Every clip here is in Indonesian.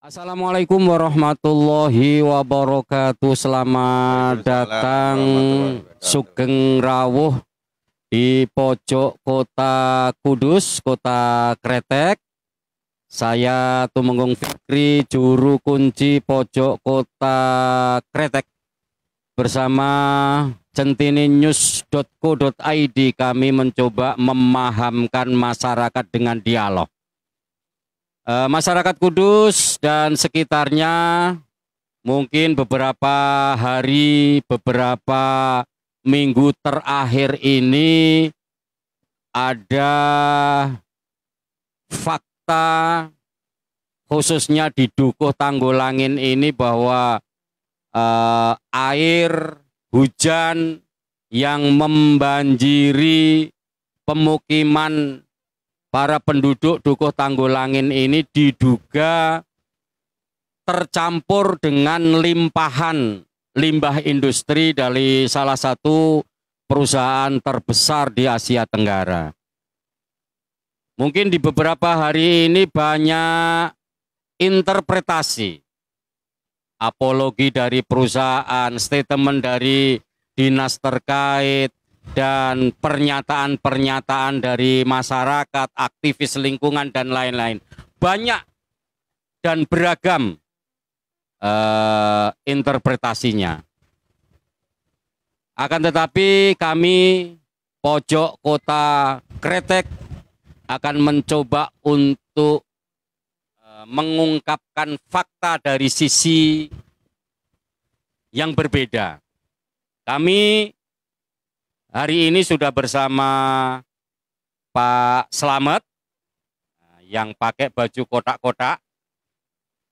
Assalamualaikum warahmatullahi wabarakatuh. Selamat datang Sugeng Rawuh di pojok kota Kudus, kota Kretek. Saya Tumenggung Fikri, juru kunci pojok kota Kretek. Bersama centininews.co.id kami mencoba memahamkan masyarakat dengan dialog. Masyarakat Kudus dan sekitarnya mungkin beberapa hari, beberapa minggu terakhir ini ada fakta khususnya di Dukuh Tanggulangin ini bahwa air hujan yang membanjiri pemukiman para penduduk Dukuh Tanggulangin ini diduga tercampur dengan limpahan limbah industri dari salah satu perusahaan terbesar di Asia Tenggara. Mungkin di beberapa hari ini banyak interpretasi, apologi dari perusahaan, statement dari dinas terkait, dan pernyataan-pernyataan dari masyarakat, aktivis lingkungan, dan lain-lain. Banyak dan beragam interpretasinya. Akan tetapi kami, pojok kota Kretek, akan mencoba untuk mengungkapkan fakta dari sisi yang berbeda. Kami hari ini sudah bersama Pak Slamet yang pakai baju kotak-kotak,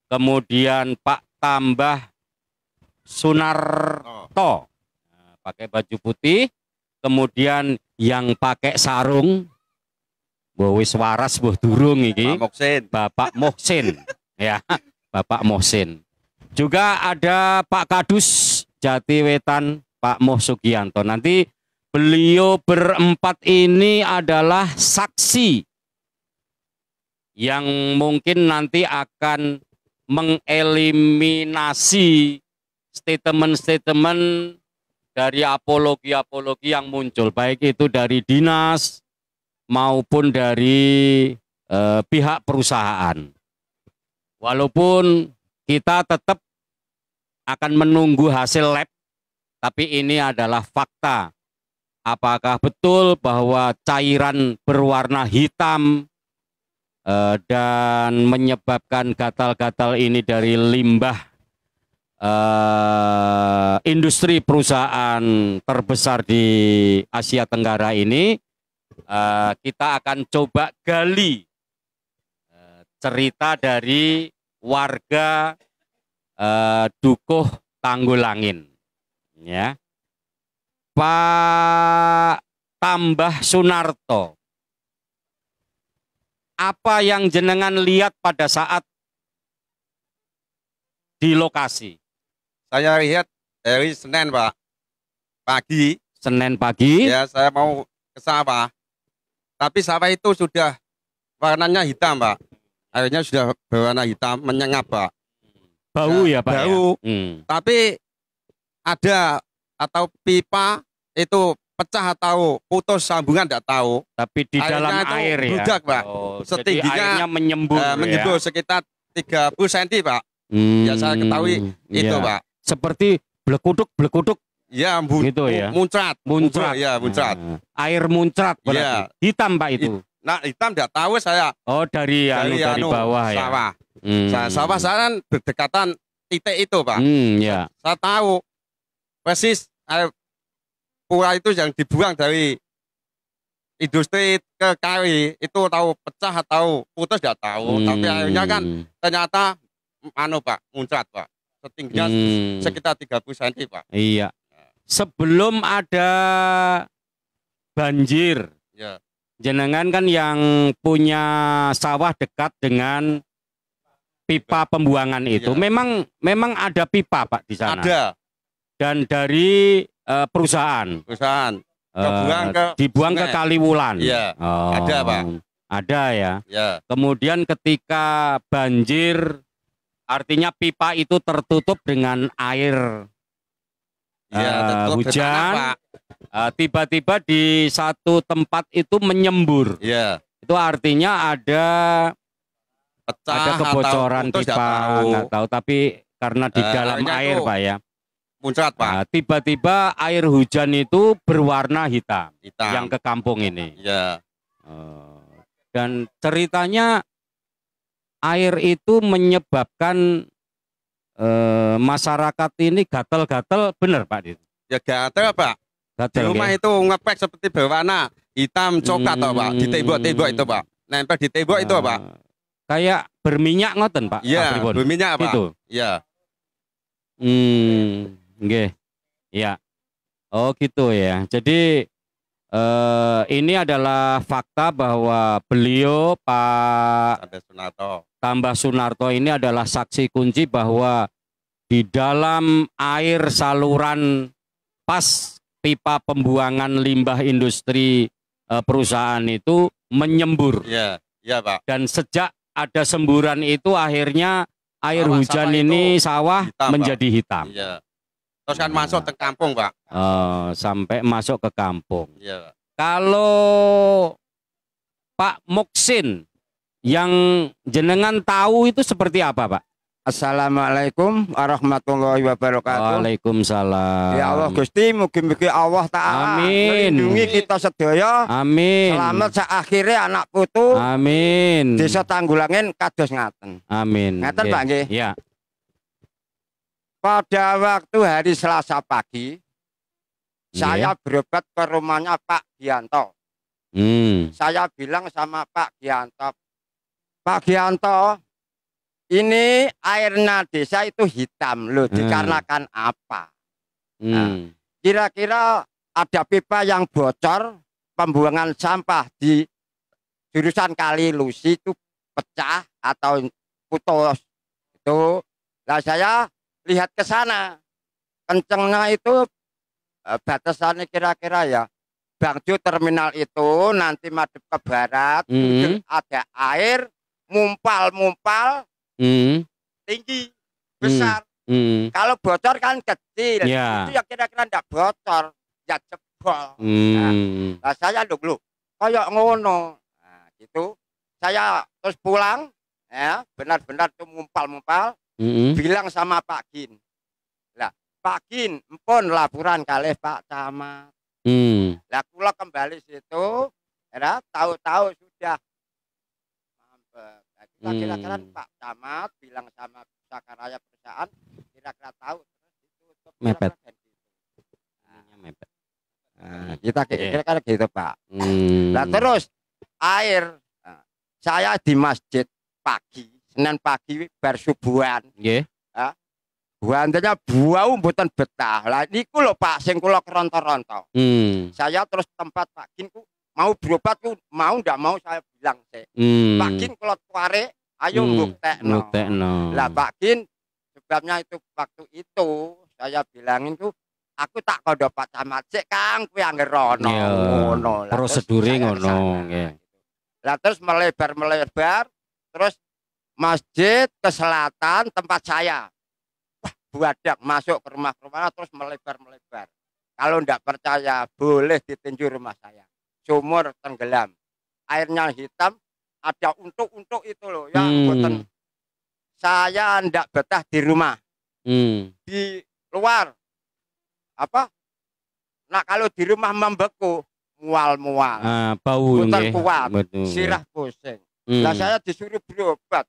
kemudian Pak Tambah Sunarto pakai baju putih, kemudian yang pakai sarung, wis waras durung iki, Bapak Mohsin, ya, Bapak Mohsin. Juga ada Pak Kadus Jatiwetan, Pak Moh Sugianto. Nanti beliau berempat ini adalah saksi yang mungkin nanti akan mengeliminasi statement-statement dari apologi-apologi yang muncul, baik itu dari dinas maupun dari pihak perusahaan. Walaupun kita tetap akan menunggu hasil lab, tapi ini adalah fakta. Apakah betul bahwa cairan berwarna hitam dan menyebabkan gatal-gatal ini dari limbah industri perusahaan terbesar di Asia Tenggara ini? Kita akan coba gali cerita dari warga Dukuh Tanggulangin, ya. Pak Tambah Sunarto, apa yang jenengan lihat pada saat di lokasi? Saya lihat hari Senin, Pak, pagi. Senin pagi? Ya, saya mau ke sawah. Tapi sawah itu sudah warnanya hitam, Pak. Airnya sudah berwarna hitam, menyengat, Pak. Bau ya, Pak? Bau. Ya? Tapi ada atau pipa itu pecah atau putus sambungan tidak tahu. Tapi di dalam air ya? Budak, Pak. Setingginya jadi airnya menyembur, menyembur ya? Sekitar 30 cm, Pak. Ya saya ketahui itu, Pak. Seperti blekuduk. Ya, gitu ya? Muncrat. Ya, muncrat. Air muncrat berarti. Ya. Hitam, Pak, itu? Nah, hitam tidak tahu saya. Oh, dari bawah ya? Sawah. Sawah saya kan berdekatan titik itu, Pak. Ya. Saya tahu persis air pura itu yang dibuang dari industri ke kali itu tahu pecah atau putus tidak tahu. Tapi airnya kan ternyata Pak, muncrat, Pak. Setingginya sekitar 30 cm, Pak. Iya. Sebelum ada banjir, ya. Jenengan kan yang punya sawah dekat dengan pipa pembuangan itu. Ya. Memang ada pipa, Pak, di sana. Ada. Dan dari perusahaan. Dibuang ke Kaliwulan. Iya. Ada, Pak. Ada ya. Ya. Kemudian ketika banjir Artinya pipa itu tertutup dengan air tertutup hujan. dengan tanah, Pak. Tiba-tiba di satu tempat itu menyembur. Iya. Itu artinya ada Pecah kebocoran atau putus, pipa, nggak tahu. Tapi karena di dalam airnya air, itu Pak ya. muncrat, Pak. Tiba-tiba air hujan itu berwarna hitam. Hitam. Yang ke kampung ini. Iya. Dan ceritanya air itu menyebabkan masyarakat ini gatal-gatal, benar Pak Dit? Ya gatel, Pak. Di Gatal, rumah ya? itu ngepek seperti berwarna hitam coklat, toh, Pak. Di tembok-tembok itu, Pak. Nempel di tembok itu, Pak. Kayak berminyak ngoten, Pak. Iya, berminyak, Pak. Gitu. Iya. Nggih. Ya. Oh, gitu ya. Jadi ini adalah fakta bahwa beliau Pak Sampai Sunarto. Tambah Sunarto ini adalah saksi kunci bahwa di dalam air saluran pas pipa pembuangan limbah industri perusahaan itu menyembur. Iya, iya, Pak. Dan sejak ada semburan itu akhirnya air Sawah hujan ini sawah hitam, menjadi hitam. Iya. Terus kan masuk ke kampung, Pak. Sampai masuk ke kampung. Iya, Pak. Kalau Pak Muksin yang jenengan tahu itu seperti apa, Pak? Assalamualaikum warahmatullahi wabarakatuh. Waalaikumsalam. Ya Allah Gusti, mugi-mugi Allah Ta'ala Amin. melindungi kita sedaya. Amin. Selamat akhirnya anak putu. Amin. Desa Tanggulangin kados ngaten. Amin. Ngaten, Pak, nggih? Ya. Pada waktu hari Selasa pagi, saya berobat ke rumahnya Pak Gianto. Saya bilang sama Pak Gianto, Pak Gianto, ini airnya desa itu hitam loh, dikarenakan apa? Nah, kira-kira ada pipa yang bocor, pembuangan sampah di jurusan Kali Lusi itu pecah atau putus. Itu, nah saya lihat ke sana, kencengnya itu batasannya kira-kira ya, Bangjo terminal itu nanti madep ke barat, ada air mumpal-mumpal. Tinggi, besar. Kalau bocor kan kecil, itu ya kira-kira enggak bocor, ya jebol. Nah, saya loh, kayak ngono. Nah, gitu. Saya terus pulang, ya, benar-benar tuh mumpal-mumpal. Bilang sama Pak Gin. Lah, Pak Gin, empun laporan kalih Pak Camat. Lah, kula kembali situ, ya, tahu-tahu sudah. Kira-kira Pak Camat bilang sama Pusaka Raya perusahaan, kira-kira tahu terus ditutup mepet. Kita kira-kira gitu, Pak. Nah, terus air saya di masjid pagi, Senin pagi bar subuhan. Nggih. Buantenya bau mboten betah. Lah niku lho Pak sing kula keronto-ronto. Saya terus tempat Pak Gin ku mau berobat ku mau ndak mau saya bilang sih. Pak Gin kalau tuare ayo mbuktekno. Lah Pak Gin sebabnya itu waktu itu saya bilangin tuh aku tak kondo Pak Camat sik Kang kuwi angger rono ngono. Prosedure ngono nggih. Lah terus melebar terus masjid ke selatan tempat saya. Wah, buadak masuk ke rumah terus melebar. Kalau ndak percaya boleh ditinjau rumah saya. Sumur tenggelam, airnya hitam, ada untuk itu loh, ya boten. Saya ndak betah di rumah, di luar, apa? Nah kalau di rumah membeku, mual, bau boten kuat, sirah pusing. Nah saya disuruh berobat,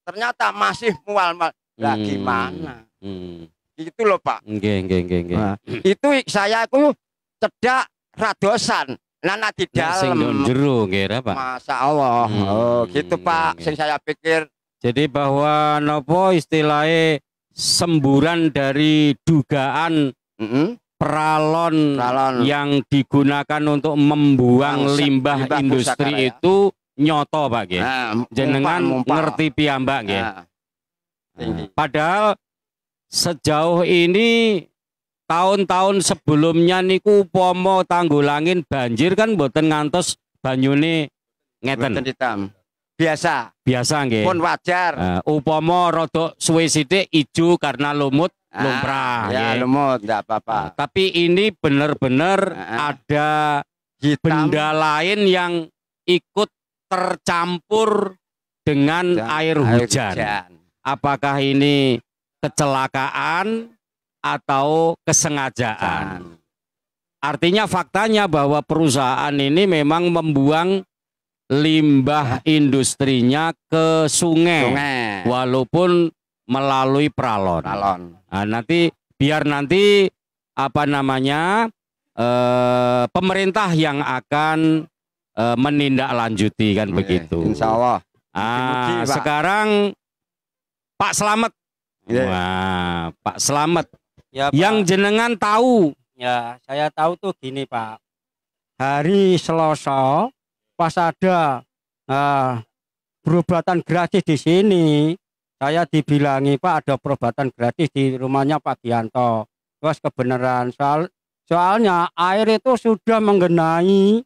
ternyata masih mual. Lah gimana? Itu loh Pak. Nah, itu saya itu cedak radosan nana di dalam jero nggih Pak. Masya Allah. Gitu Pak sing saya pikir. Jadi bahwa nopo istilahnya semburan dari dugaan peralon yang digunakan untuk membuang limbah industri itu nyoto Pak nggih. Jenengan ngerti piyambak nggih. Padahal sejauh ini tahun-tahun sebelumnya niku umpama Tanggulangin banjir kan mboten ngantos banyune ngeten. biasa. Biasa nggih. Pun wajar. Upama rada suwe sithik ijo karena lumut lumrah. Ya lumut enggak apa-apa. Tapi ini benar-benar ada Hitam. benda lain yang ikut tercampur dengan air hujan. Apakah ini kecelakaan atau kesengajaan? Artinya faktanya bahwa perusahaan ini memang membuang limbah industrinya ke sungai. Walaupun melalui peralon. Nah, biar nanti apa namanya pemerintah yang akan menindaklanjuti kan begitu. Insya Allah. Sekarang Pak Slamet. Wah, Pak Slamet. Ya, Pak. Yang jenengan tahu. Ya, saya tahu tuh gini Pak. Hari Selasa pas ada perobatan gratis di sini, saya dibilangi Pak ada perobatan gratis di rumahnya Pak Gianto. Terus kebenaran soalnya air itu sudah menggenai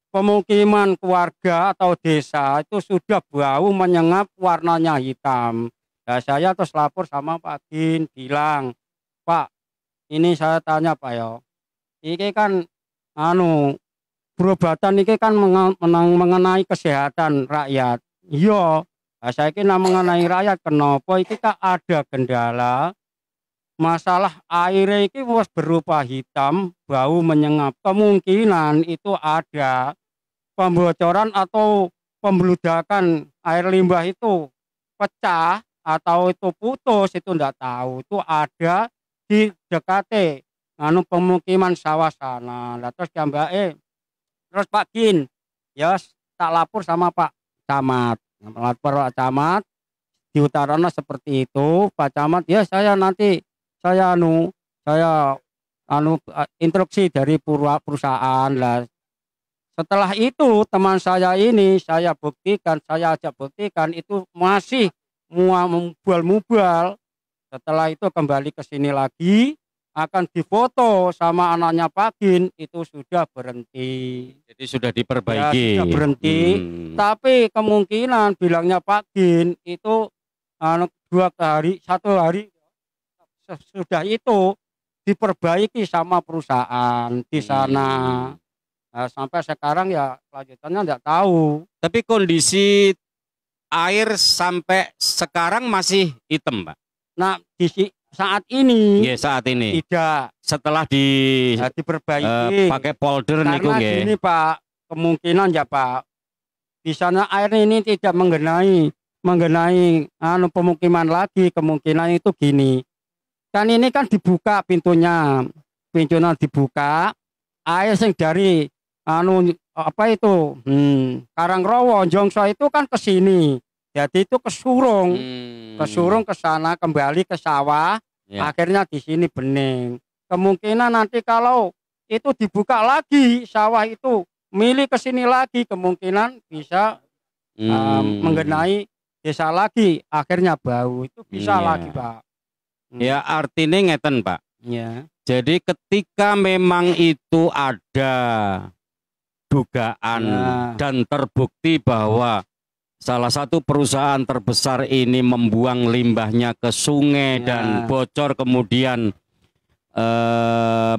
pemukiman keluarga atau desa, itu sudah bau menyengat warnanya hitam. Nah, saya terus lapor sama Pak Gin, bilang, Pak, ini saya tanya Pak ya, ini kan perobatan ini kan mengenai kesehatan rakyat. Iya, nah, saya kira mengenai rakyat kenapa ini kan ada kendala masalah air ini berupa hitam, bau menyengat. Kemungkinan itu ada pembocoran atau pembludakan air limbah itu pecah atau itu putus, itu enggak tahu. Itu ada di dekat pemukiman sawah sana. Lah terus terus Pak Gin, ya tak lapor sama Pak Camat. Lapor Pak Camat di utaranya seperti itu. Pak Camat, ya saya nanti saya instruksi dari perusahaan lah. Setelah itu teman saya ini saya ajak buktikan itu masih mubal. Setelah itu kembali ke sini lagi, akan difoto sama anaknya Pak Gin, itu sudah berhenti. Jadi sudah diperbaiki. Ya, sudah berhenti. Tapi kemungkinan bilangnya Pak Gin itu 1 hari sudah itu diperbaiki sama perusahaan di sana. Nah, sampai sekarang ya lanjutannya tidak tahu. Tapi kondisi air sampai sekarang masih hitam, Pak. Nah, saat ini. Iya, saat ini. Tidak. Setelah diperbaiki. Pakai polder niku nggih. Karena gini, Pak, kemungkinan ya, Pak. Di sana air ini tidak mengenai pemukiman lagi, kemungkinan itu gini. Kan ini kan dibuka pintunya dibuka, air yang dari Karangrowo Jongso itu kan ke sini. Jadi itu kesurung ke sana kembali ke sawah, akhirnya di sini bening. Kemungkinan nanti kalau itu dibuka lagi sawah itu milih ke sini lagi, kemungkinan bisa mengenai desa lagi, akhirnya bau itu bisa lagi, Pak. Ya artinya ngeten, Pak. Ya. Jadi ketika memang itu ada dugaan dan terbukti bahwa salah satu perusahaan terbesar ini membuang limbahnya ke sungai dan bocor kemudian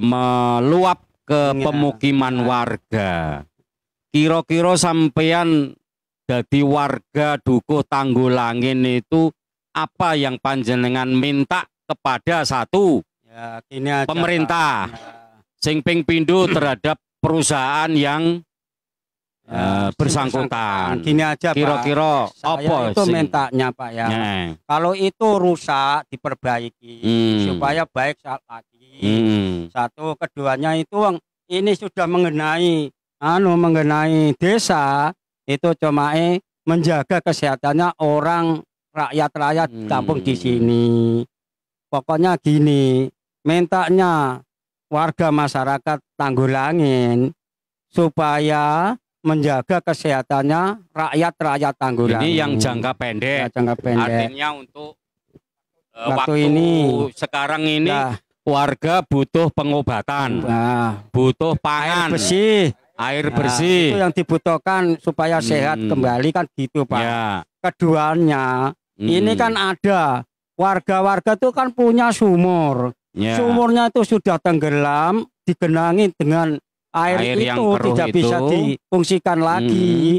meluap ke pemukiman warga. Kira-kira sampean jadi warga Dukuh Tanggulangin itu apa yang panjenengan minta kepada satu gini aja, pemerintah sing ping pindho terhadap perusahaan yang bersangkutan. Gini aja, kira-kira apa itu mintanya, Pak ya. Kalau itu rusak diperbaiki supaya baik saat lagi. Satu, keduanya itu ini sudah mengenai desa, itu cuma menjaga kesehatannya orang rakyat kampung di sini. Pokoknya gini, mintanya warga masyarakat Tanggulangin supaya menjaga kesehatannya rakyat Tanggulangin. Ini yang jangka pendek. Ya, jangka pendek. Artinya untuk waktu ini sekarang ini warga butuh pengobatan, butuh pangan, Air bersih. Itu yang dibutuhkan supaya sehat kembali kan gitu Pak. Ya. Keduanya, ini kan ada warga-warga tuh kan punya sumur. Ya. Sumurnya itu sudah tenggelam, digenangi dengan air yang itu keruh tidak itu. bisa difungsikan lagi.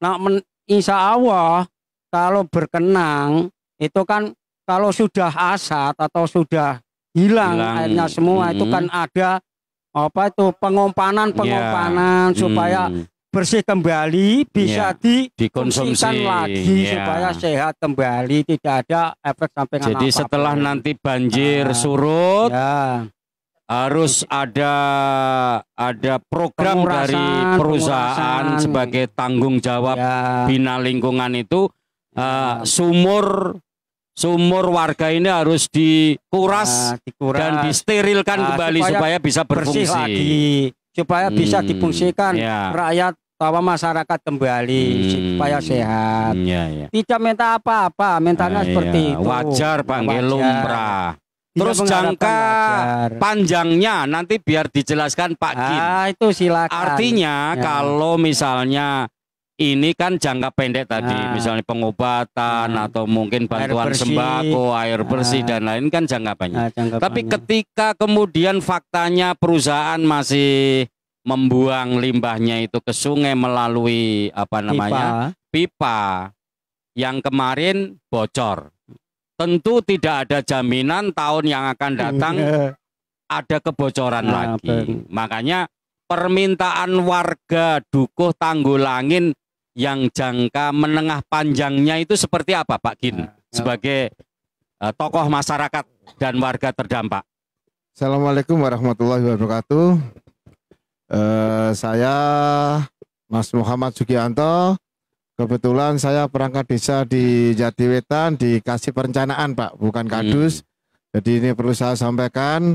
Nah, insya Allah kalau berkenang itu kan kalau sudah asat atau sudah hilang airnya semua itu kan ada apa itu pengompanan supaya bersih kembali bisa dikonsumsikan lagi supaya sehat kembali, tidak ada efek sampingan. Jadi setelah nanti banjir surut harus ada program dari perusahaan sebagai tanggung jawab bina lingkungan itu sumur warga ini harus dikuras dan disterilkan kembali supaya bisa berfungsi lagi, supaya bisa difungsikan rakyat atau masyarakat kembali supaya sehat. Tidak minta apa-apa, mintanya seperti itu. Wajar Pak, lumrah. Terus jangka panjangnya nanti biar dijelaskan Pak Gin. Itu silakan. Artinya kalau misalnya ini kan jangka pendek tadi, misalnya pengobatan atau mungkin bantuan sembako, air bersih dan lain kan jangka panjang. Tapi ketika kemudian faktanya perusahaan masih membuang limbahnya itu ke sungai melalui pipa yang kemarin bocor. Tentu tidak ada jaminan tahun yang akan datang ada kebocoran lagi. Makanya permintaan warga Dukuh Tanggulangin yang jangka menengah panjangnya itu seperti apa Pak Gin sebagai tokoh masyarakat dan warga terdampak? Assalamualaikum warahmatullahi wabarakatuh. Saya Mas Muhammad Sugianto. Kebetulan saya perangkat desa di Jatiwetan, dikasih perencanaan Pak, bukan kadus. Jadi ini perlu saya sampaikan.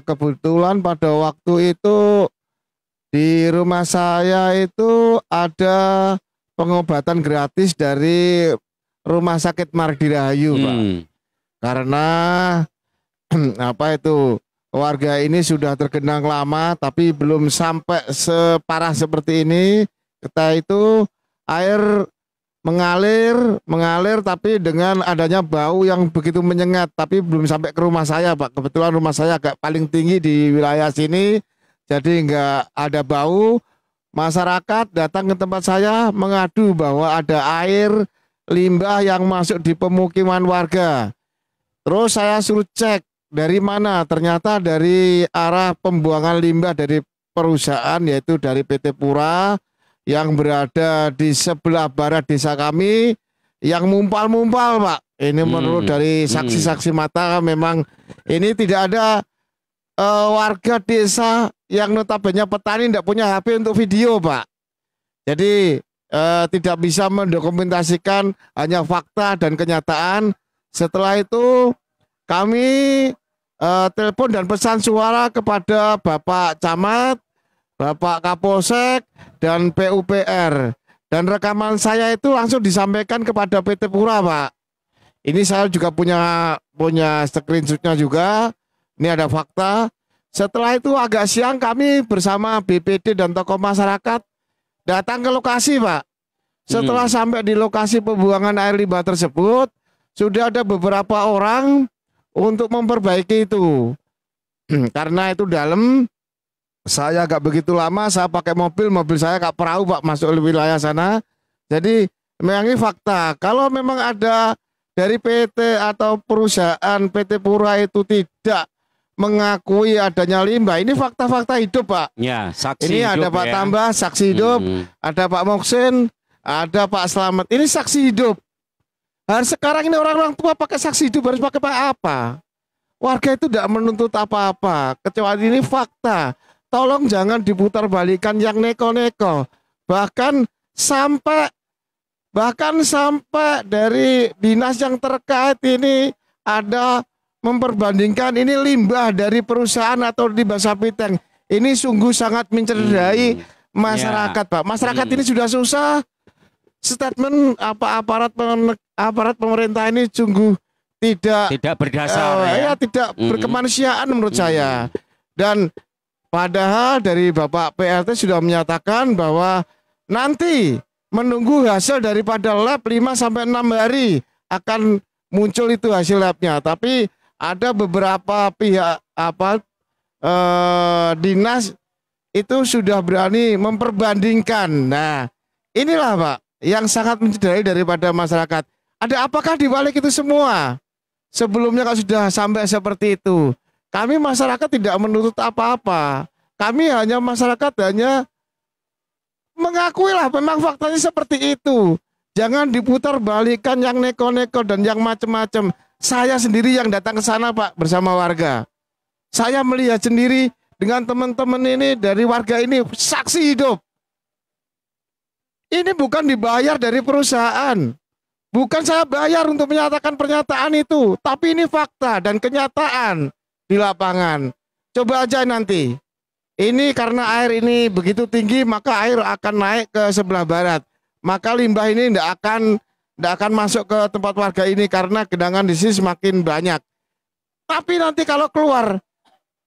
Kebetulan pada waktu itu di rumah saya itu ada pengobatan gratis dari Rumah Sakit Margirahayu, Pak. Karena warga ini sudah tergenang lama, tapi belum sampai separah seperti ini. Kita itu air mengalir, tapi dengan adanya bau yang begitu menyengat, tapi belum sampai ke rumah saya, Pak. Kebetulan rumah saya agak paling tinggi di wilayah sini. Jadi nggak ada bau. Masyarakat datang ke tempat saya mengadu bahwa ada air limbah yang masuk di pemukiman warga. Terus saya suruh cek dari mana. Ternyata dari arah pembuangan limbah dari perusahaan, yaitu dari PT Pura yang berada di sebelah barat desa kami, yang mumpal-mumpal Pak. Ini menurut dari saksi-saksi mata memang ini tidak ada warga desa yang notabene petani tidak punya HP untuk video Pak. Jadi tidak bisa mendokumentasikan, hanya fakta dan kenyataan. Setelah itu kami telepon dan pesan suara kepada Bapak Camat, Bapak Kapolsek dan PUPR. Dan rekaman saya itu langsung disampaikan kepada PT Pura Pak. Ini saya juga punya screenshotnya juga. Ini ada fakta. Setelah itu agak siang kami bersama BPD dan tokoh masyarakat datang ke lokasi Pak. Setelah sampai di lokasi pembuangan air limbah tersebut, sudah ada beberapa orang untuk memperbaiki itu. Karena itu dalam, saya agak begitu lama, saya pakai mobil saya agak perahu Pak masuk ke wilayah sana. Jadi memang ini fakta. Kalau memang ada dari PT atau perusahaan PT Pura itu tidak mengakui adanya limbah, ini fakta-fakta hidup Pak. Ya, saksi ini hidup ada Pak Tambah, saksi hidup, ada Pak Moksin, ada Pak Slamet, ini saksi hidup. Harus sekarang ini orang-orang tua pakai saksi hidup harus pakai apa? Warga itu tidak menuntut apa-apa, kecuali ini fakta. Tolong jangan diputar balikan yang neko-neko. Bahkan sampai dari dinas yang terkait ini ada memperbandingkan ini limbah dari perusahaan atau limbah sapi tank. Ini sungguh sangat mencederai masyarakat, Pak. Masyarakat ini sudah susah. Statement aparat pemerintah ini sungguh tidak berdasar tidak berkemanusiaan menurut saya. Dan Padahal dari Bapak PLT sudah menyatakan bahwa nanti menunggu hasil daripada lab 5 sampai 6 hari akan muncul itu hasil labnya. Tapi ada beberapa pihak dinas itu sudah berani memperbandingkan. Nah, inilah Pak yang sangat mencederai daripada masyarakat. Ada apakah di balik itu semua? Sebelumnya kalau sudah sampai seperti itu, kami masyarakat tidak menuntut apa-apa. Kami hanya masyarakat hanya mengakui lah memang faktanya seperti itu. Jangan diputar balikan yang neko-neko dan yang macam-macam. Saya sendiri yang datang ke sana Pak bersama warga. Saya melihat sendiri dengan teman-teman ini dari warga ini saksi hidup. Ini bukan dibayar dari perusahaan. Bukan saya bayar untuk menyatakan pernyataan itu. Tapi ini fakta dan kenyataan di lapangan. Coba aja nanti. Ini karena air ini begitu tinggi maka air akan naik ke sebelah barat. Maka limbah ini tidak akan masuk ke tempat warga ini karena genangan di sini semakin banyak. Tapi nanti kalau keluar,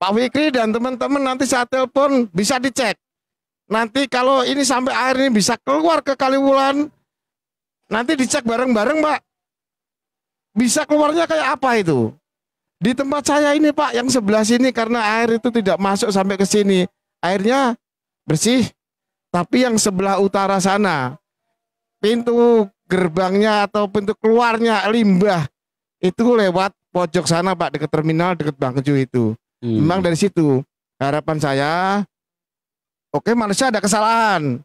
Pak Fikri dan teman-teman nanti saya telepon bisa dicek. Nanti kalau ini sampai air ini bisa keluar ke Kaliwulan, nanti dicek bareng-bareng Pak. Bisa keluarnya kayak apa itu? Di tempat saya ini Pak, yang sebelah sini karena air itu tidak masuk sampai ke sini. Airnya bersih. Tapi yang sebelah utara sana, pintu gerbangnya atau pintu keluarnya limbah itu lewat pojok sana Pak, dekat terminal, dekat Bangju itu. Memang dari situ harapan saya, oke manusia ada kesalahan,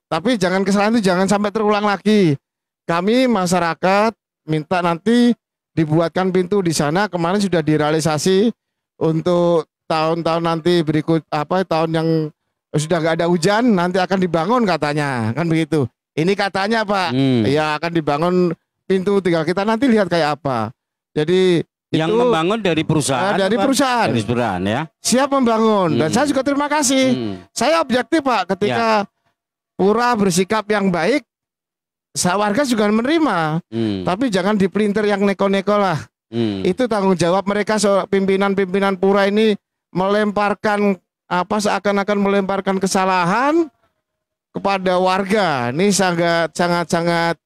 tapi kesalahan itu jangan sampai terulang lagi. Kami masyarakat minta nanti dibuatkan pintu di sana. Kemarin sudah direalisasi untuk tahun-tahun nanti berikut tahun yang sudah nggak ada hujan nanti akan dibangun katanya, kan begitu. Ini katanya Pak, ya akan dibangun pintu, tinggal kita nanti lihat kayak apa. Jadi yang itu membangun dari perusahaan. Dari perusahaan. Dari perusahaan ya. Siap membangun dan saya juga terima kasih. Saya objektif Pak ketika Pura bersikap yang baik, warga juga menerima. Tapi jangan dipelintir yang neko-neko lah. Itu tanggung jawab mereka pimpinan-pimpinan Pura ini melemparkan seakan-akan melemparkan kesalahan kepada warga. Ini sangat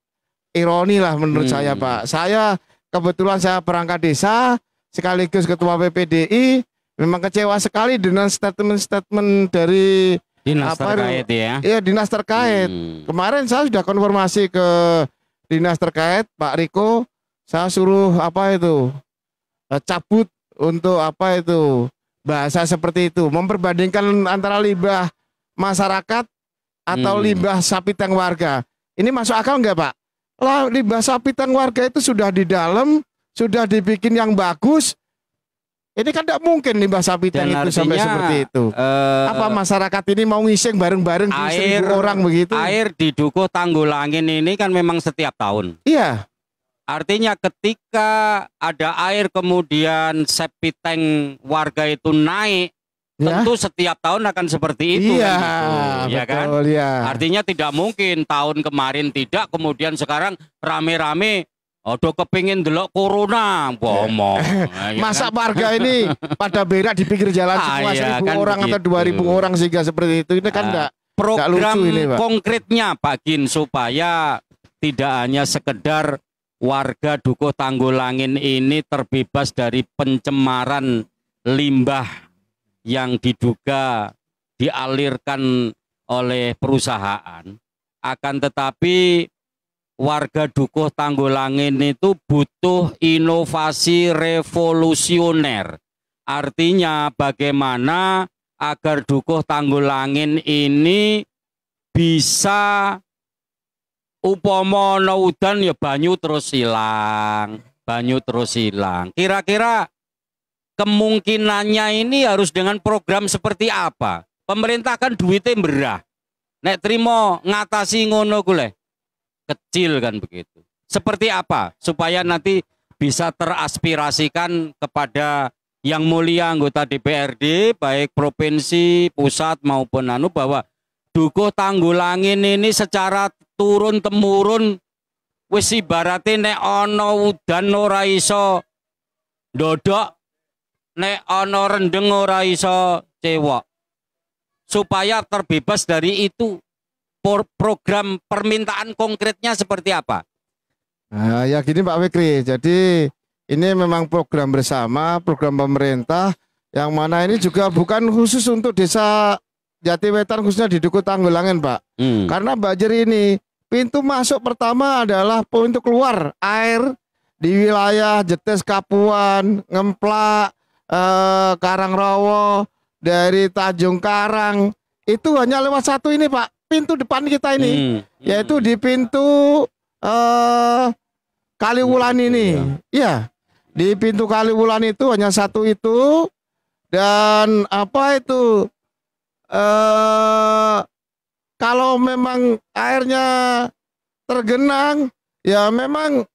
ironi lah menurut saya Pak. Kebetulan saya perangkat desa sekaligus ketua PPDI, memang kecewa sekali dengan statement-statement dari dinas terkait ya. Iya, dinas terkait. Kemarin saya sudah konfirmasi ke dinas terkait Pak Riko, saya suruh cabut untuk bahasa seperti itu, memperbandingkan antara limbah masyarakat atau limbah sapi tank warga. Ini masuk akal enggak Pak? Lah, limbah sapi tank warga itu sudah di dalam, sudah dibikin yang bagus. Ini kan tidak mungkin limbah sapi tank itu sampai seperti itu. Apa masyarakat ini mau ngising bareng-bareng di 1.000 orang begitu? Air di Dukuh Tanggulangin ini kan memang setiap tahun. Iya. Artinya ketika ada air kemudian septic tank warga itu naik, tentu setiap tahun akan seperti itu. Iya, kan, ya kan? Ya. Artinya tidak mungkin tahun kemarin tidak, kemudian sekarang rame-rame do kepingin delok corona, ngomong. Ya masa kan? warga ini pada berak di pinggir jalan semua 1.000 kan orang begitu. Atau 2.000 orang sehingga seperti itu. Ini kan enggak program lucu ini, Pak. Konkretnya Pak Gin supaya tidak hanya sekedar warga Dukuh Tanggulangin ini terbebas dari pencemaran limbah yang diduga dialirkan oleh perusahaan, akan tetapi warga Dukuh Tanggulangin itu butuh inovasi revolusioner. Artinya bagaimana agar Dukuh Tanggulangin ini bisa upomo udan ya banyu terus hilang. Kira-kira kemungkinannya ini harus dengan program seperti apa? Pemerintah kan duitnya berah. Nek trimo ngatasi ngono kule. Kecil kan begitu. Seperti apa supaya nanti bisa teraspirasikan kepada yang mulia anggota DPRD baik provinsi, pusat maupun bahwa Dukuh Tanggulangin ini secara turun temurun wis ibarate nek ana udan ora iso ndodok, nek ana rendeng ora iso cewek. supaya terbebas dari itu? Program permintaan konkretnya seperti apa? Nah, ya gini Pak Fikri. Jadi ini memang program bersama, program pemerintah yang mana ini juga bukan khusus untuk desa Jatiwetan, khususnya di Duku Tanggulangan, Pak. Karena banjir ini pintu masuk pertama adalah pintu keluar air di wilayah Jetes Kapuan, Ngemplak, Karangrowo, dari Tanjung Karang itu hanya lewat satu ini Pak, pintu depan kita ini, yaitu di pintu Kaliwulan ini. Iya, di pintu Kaliwulan itu hanya satu itu. Dan apa itu? Kalau memang airnya tergenang, ya memang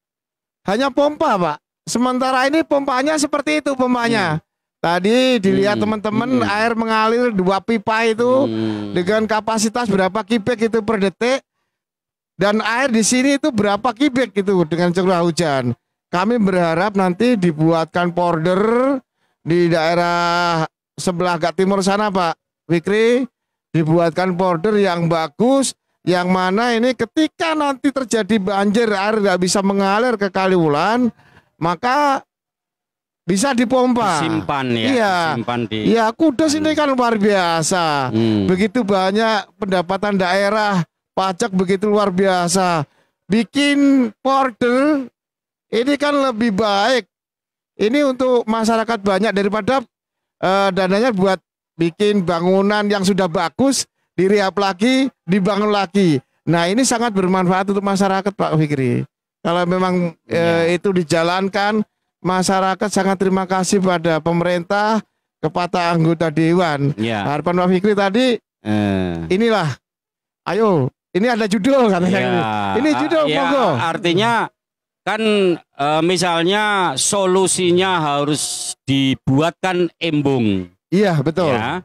hanya pompa, Pak. Sementara ini pompanya seperti itu pompanya. Tadi dilihat teman-teman air mengalir 2 pipa itu dengan kapasitas berapa kubik itu per detik. Dan air di sini itu berapa kubik itu dengan curah hujan. Kami berharap nanti dibuatkan border di daerah sebelah agak timur sana Pak Fikri, dibuatkan border yang bagus, yang mana ini ketika nanti terjadi banjir air nggak bisa mengalir ke Kaliwulan, maka bisa dipompa. Simpan ya. Iya. Simpan di. Iya, Kudus ini kan luar biasa. Begitu banyak pendapatan daerah, pajak begitu luar biasa. Bikin border ini kan lebih baik. Ini untuk masyarakat banyak daripada dananya buat bikin bangunan yang sudah bagus, direhab lagi, dibangun lagi. Nah, ini sangat bermanfaat untuk masyarakat Pak Fikri. Kalau memang itu dijalankan, masyarakat sangat terima kasih pada pemerintah, kepada anggota dewan. Harapan Pak Fikri tadi, inilah, ayo, ini ada judul katanya. Ini judul, monggo. Artinya kan misalnya solusinya harus dibuatkan embung. Iya, betul. Ya.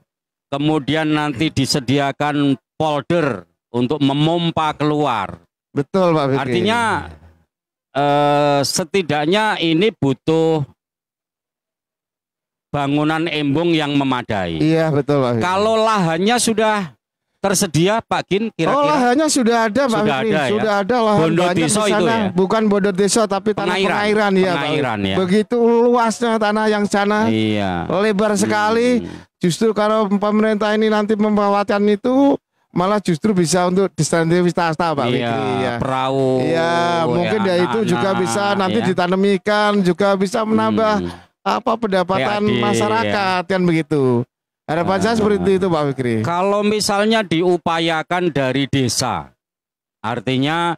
Kemudian nanti disediakan polder untuk memompa keluar. Betul, Pak Fikri. Artinya setidaknya ini butuh bangunan embung yang memadai. Iya, betul, Pak Fikri. Kalau lahannya sudah tersedia Pak Gin, kira-kira? Oh, lahannya sudah ada Pak Fikri. Sudah ada lahan Bondo banyak di Deso sana. itu ya? Bukan Bondo Deso tapi tanah pengairan ya, pengairan, Pak. ya. Begitu luasnya tanah yang sana. Iya. Lebar sekali. Justru kalau pemerintah ini nanti membawakan itu malah justru bisa untuk distansi wisata Pak Fikri ya. Perahu. Iya, mungkin ya itu juga bisa nanti ditanam ikan, juga bisa menambah apa pendapatan masyarakat kan begitu. Harapan saya seperti itu Pak Fikri. Kalau misalnya diupayakan dari desa, artinya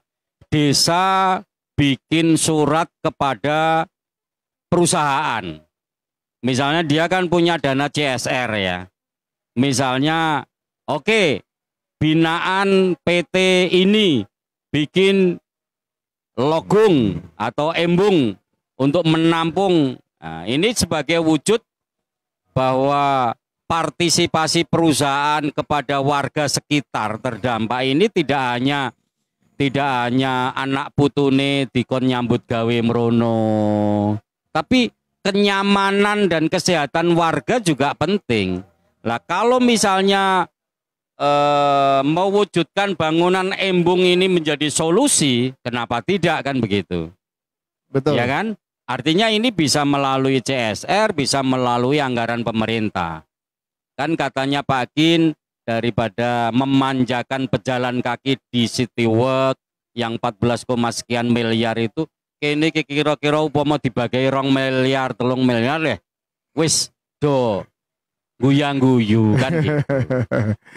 desa bikin surat kepada perusahaan. Misalnya dia kan punya dana CSR ya. Misalnya, oke, binaan PT ini bikin logung atau embung untuk menampung. Nah, ini sebagai wujud bahwa partisipasi perusahaan kepada warga sekitar terdampak ini tidak hanya anak putune dikon nyambut gawe merono, tapi kenyamanan dan kesehatan warga juga penting. Lah kalau misalnya mewujudkan bangunan embung ini menjadi solusi, kenapa tidak kan begitu? Betul. Ya kan? Artinya ini bisa melalui CSR, bisa melalui anggaran pemerintah. Kan katanya Pak Gin, daripada memanjakan pejalan kaki di City Walk yang 14, sekian miliar itu, kini kira-kira upama dibagi 2 miliar, 3 miliar ya, wis do guyang-guyu kan gitu.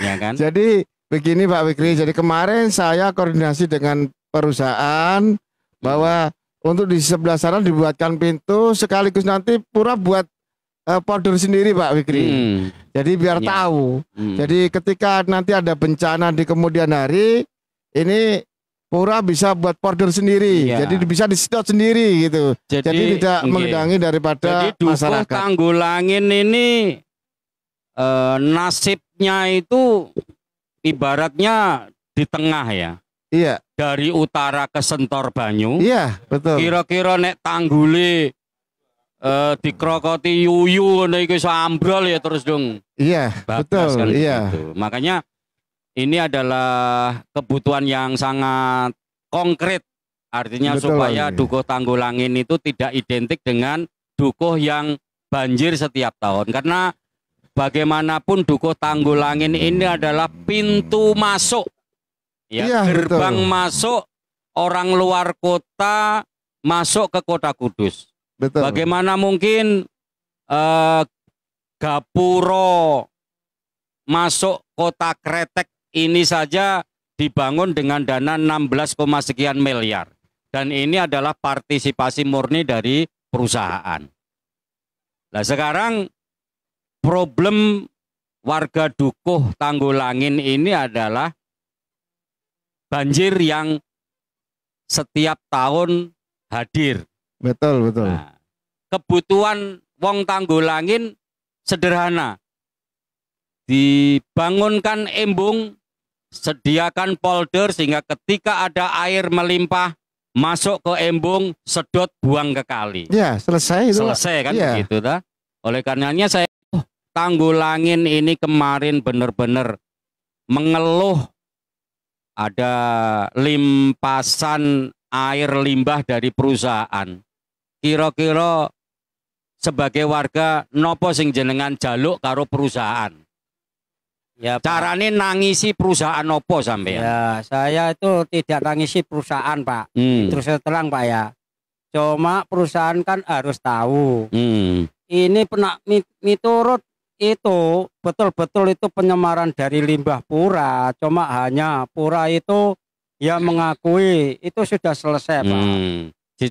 Ya kan? Jadi begini Pak Fikri, jadi kemarin saya koordinasi dengan perusahaan bahwa untuk di sebelah sana dibuatkan pintu, sekaligus nanti pura buat polder sendiri Pak Fikri. Jadi biar tahu. Jadi ketika nanti ada bencana di kemudian hari, ini pura bisa buat polder sendiri. Jadi bisa disedot sendiri gitu. Jadi tidak menggendangi daripada jadi masyarakat. Tanggulangin ini nasibnya itu ibaratnya di tengah ya. Iya. Dari utara ke Sentor Banyu. Iya, betul. Kira-kira nek tanggule dikrokoti yuyu ngono iku iso ambrol ya terus dong. Iya, bablas betul. kan Iya. begitu. Makanya ini adalah kebutuhan yang sangat konkret. Artinya Betul, supaya Pak. Dukuh Tanggulangin itu tidak identik dengan dukuh yang banjir setiap tahun. Karena bagaimanapun Dukuh Tanggulangin ini adalah pintu masuk. Ya, Iya, gerbang betul. masuk orang luar kota masuk ke Kota Kudus. Betul. Bagaimana mungkin Gapuro masuk Kota Kretek ini saja dibangun dengan dana 16, sekian miliar. Dan ini adalah partisipasi murni dari perusahaan. Nah sekarang problem warga Dukuh Tanggulangin ini adalah banjir yang setiap tahun hadir. Betul, betul. Nah, kebutuhan wong Tanggulangin sederhana. Dibangunkan embung, sediakan polder sehingga ketika ada air melimpah masuk ke embung, sedot buang ke kali. Ya, selesai itu. Selesai kan Iya. begitu dah. Oleh karenanya saya Tanggulangin ini kemarin benar-benar mengeluh ada limpasan air limbah dari perusahaan. Kira-kira sebagai warga nopo sing jenengan jaluk karo perusahaan. Ya, Pak. Carane nangisi perusahaan nopo sampean? Ya, saya itu tidak nangisi perusahaan, Pak. Terus terang, Pak ya. Cuma perusahaan kan harus tahu. Ini miturut itu betul-betul itu penyemaran dari limbah Pura. Cuma hanya Pura itu ya mengakui itu sudah selesai, Pak.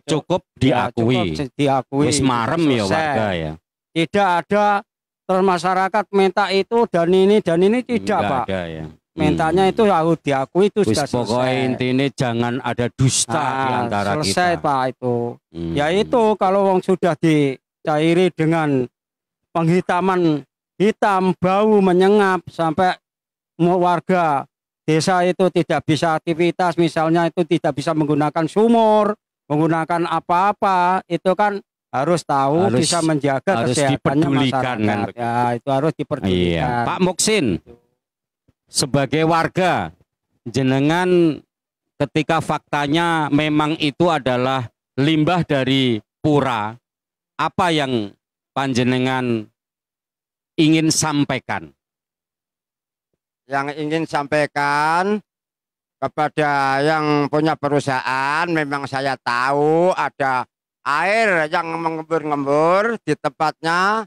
Cukup Ya, diakui. cukup diakui. Wis marem ya Selesai. warga ya. Tidak ada terus masyarakat minta itu dan ini tidak, Enggak Pak. ada ya. Mintanya itu harus diakui itu Wis sudah pokoknya selesai. intinya jangan ada dusta di antara selesai, kita. Pak itu. Ya itu kalau wong sudah dicairi dengan penghitaman hitam, bau menyengat sampai warga desa itu tidak bisa aktivitas, misalnya itu tidak bisa menggunakan sumur, menggunakan apa-apa, itu kan harus tahu, bisa menjaga harus kesehatannya dipedulikan, masyarakat. kan? Ya, itu harus dipedulikan. Iya. Pak Muksin, sebagai warga, jenengan ketika faktanya memang itu adalah limbah dari Pura, apa yang panjenengan ingin sampaikan? Yang ingin sampaikan kepada yang punya perusahaan, memang saya tahu ada air yang mengembur-ngembur di tempatnya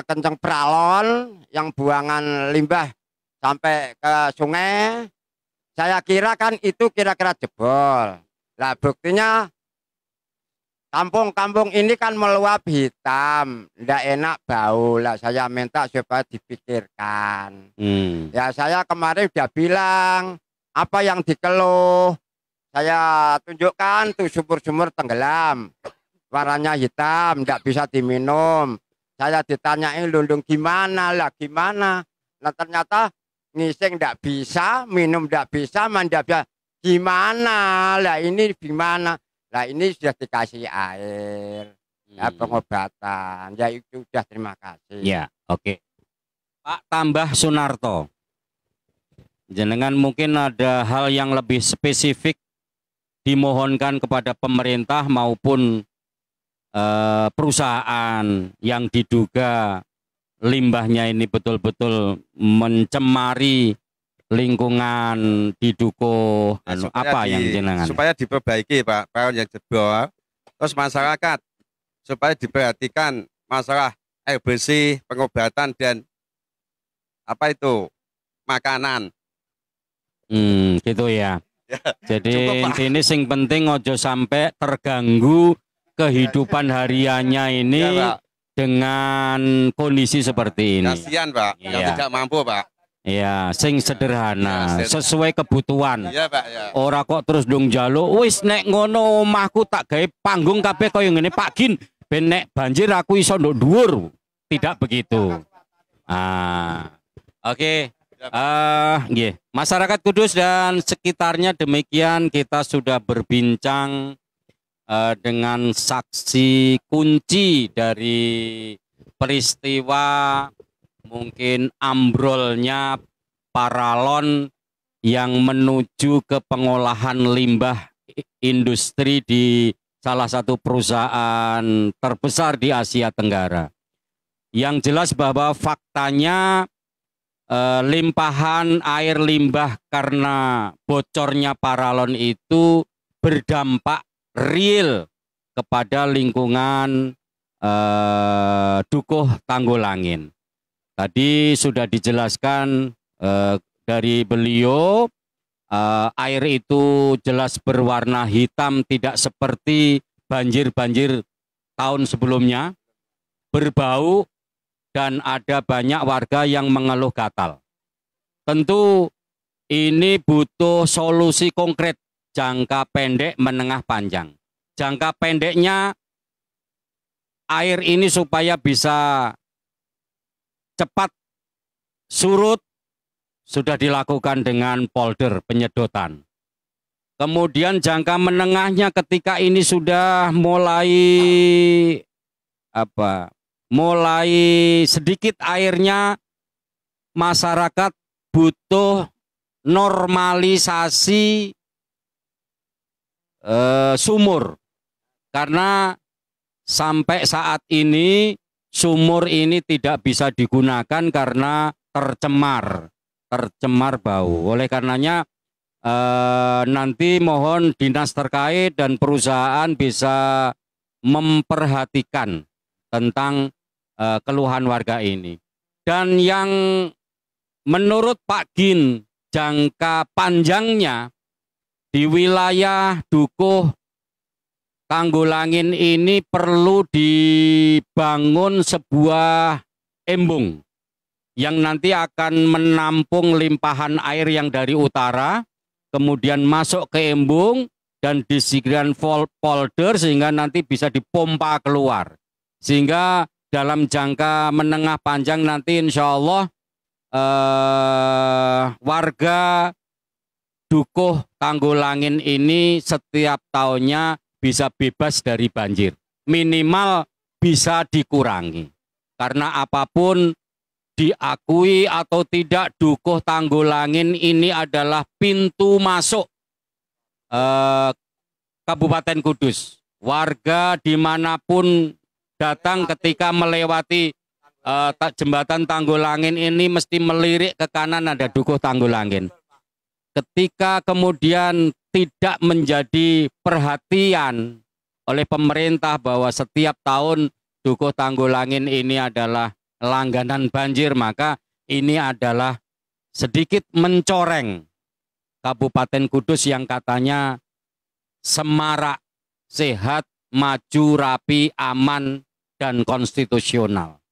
kenceng pralon yang buangan limbah sampai ke sungai. Saya kira kan itu kira-kira jebol. Lah buktinya kampung-kampung ini kan meluap hitam, ndak enak bau. Lah saya minta supaya dipikirkan. Ya saya kemarin udah bilang apa yang dikeluh. Saya tunjukkan tuh sumur-sumur tenggelam, warnanya hitam, ndak bisa diminum. Saya ditanyain lundung gimana lah gimana. Nah ternyata ngising ndak bisa, minum ndak bisa, mandi bisa. Gimana lah ini gimana? Nah ini sudah dikasih air, ya pengobatan, ya itu sudah terima kasih. Ya, oke. Pak Tambah Sunarto, jenengan mungkin ada hal yang lebih spesifik dimohonkan kepada pemerintah maupun perusahaan yang diduga limbahnya ini betul-betul mencemari lingkungan di Dukuh, apa yang jenengan? Supaya diperbaiki Pak, yang jebol. Terus masyarakat supaya diperhatikan masalah air bersih, pengobatan dan apa itu makanan. Gitu ya. Jadi Cukup, ini sing penting ojo sampai terganggu kehidupan hariannya ini Ya, Pak. dengan kondisi seperti ini. Kasihan Pak, yang Iya. tidak mampu Pak. Ya, sing sederhana, Ya, sesuai kebutuhan. Iya Pak ya. Ora kok terus dong jaluk, wis nek ngono omahku tak gawe panggung kabeh kaya ngene Pak Gin, ben nek banjir aku iso nduk dhuwur. Tidak begitu. Oke. Nggih. Masyarakat Kudus dan sekitarnya demikian kita sudah berbincang dengan saksi kunci dari peristiwa mungkin ambrolnya paralon yang menuju ke pengolahan limbah industri di salah satu perusahaan terbesar di Asia Tenggara. Yang jelas bahwa faktanya limpahan air limbah karena bocornya paralon itu berdampak real kepada lingkungan Dukuh Tanggulangin. Tadi sudah dijelaskan dari beliau, air itu jelas berwarna hitam, tidak seperti banjir-banjir tahun sebelumnya, berbau, dan ada banyak warga yang mengeluh gatal. Tentu ini butuh solusi konkret, jangka pendek, menengah, panjang. Jangka pendeknya, air ini supaya bisa cepat surut, sudah dilakukan dengan polder penyedotan. Kemudian jangka menengahnya ketika ini sudah mulai sedikit airnya, masyarakat butuh normalisasi sumur. Karena sampai saat ini sumur ini tidak bisa digunakan karena tercemar bau. Oleh karenanya nanti mohon dinas terkait dan perusahaan bisa memperhatikan tentang keluhan warga ini. Dan yang menurut Pak Gin jangka panjangnya di wilayah Dukuh Tanggulangin ini perlu dibangun sebuah embung yang nanti akan menampung limpahan air yang dari utara, kemudian masuk ke embung dan disediakan polder sehingga nanti bisa dipompa keluar. Sehingga dalam jangka menengah panjang nanti insya Allah warga Dukuh Tanggulangin ini setiap tahunnya bisa bebas dari banjir. Minimal bisa dikurangi. Karena apapun diakui atau tidak, Dukuh Tanggulangin ini adalah pintu masuk Kabupaten Kudus. Warga dimanapun datang ketika melewati jembatan Tanggulangin ini mesti melirik ke kanan ada Dukuh Tanggulangin. Ketika kemudian tidak menjadi perhatian oleh pemerintah bahwa setiap tahun Dukuh Tanggulangin ini adalah langganan banjir, maka ini adalah sedikit mencoreng Kabupaten Kudus yang katanya semarak, sehat, maju, rapi, aman, dan konstitusional.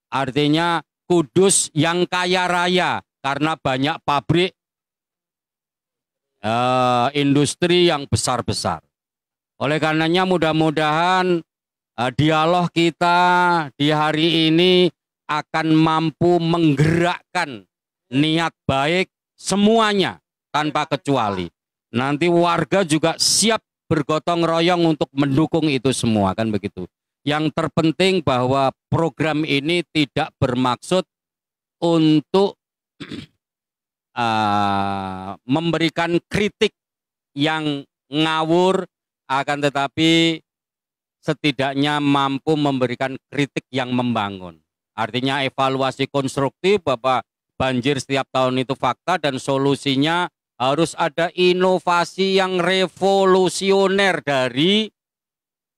Artinya Kudus yang kaya raya karena banyak pabrik, industri yang besar-besar. Oleh karenanya mudah-mudahan dialog kita di hari ini akan mampu menggerakkan niat baik semuanya tanpa kecuali. Nanti warga juga siap bergotong royong untuk mendukung itu semua, kan begitu. Yang terpenting bahwa program ini tidak bermaksud untuk memberikan kritik yang ngawur, akan tetapi setidaknya mampu memberikan kritik yang membangun. Artinya evaluasi konstruktif bahwa banjir setiap tahun itu fakta dan solusinya harus ada inovasi yang revolusioner dari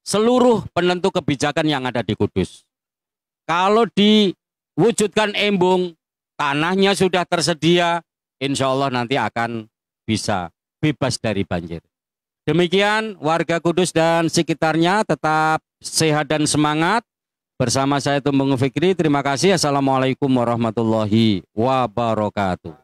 seluruh penentu kebijakan yang ada di Kudus. Kalau diwujudkan embung, tanahnya sudah tersedia, insya Allah nanti akan bisa bebas dari banjir. Demikian warga Kudus dan sekitarnya, tetap sehat dan semangat. Bersama saya Tumbeng Fikri, terima kasih. Assalamualaikum warahmatullahi wabarakatuh.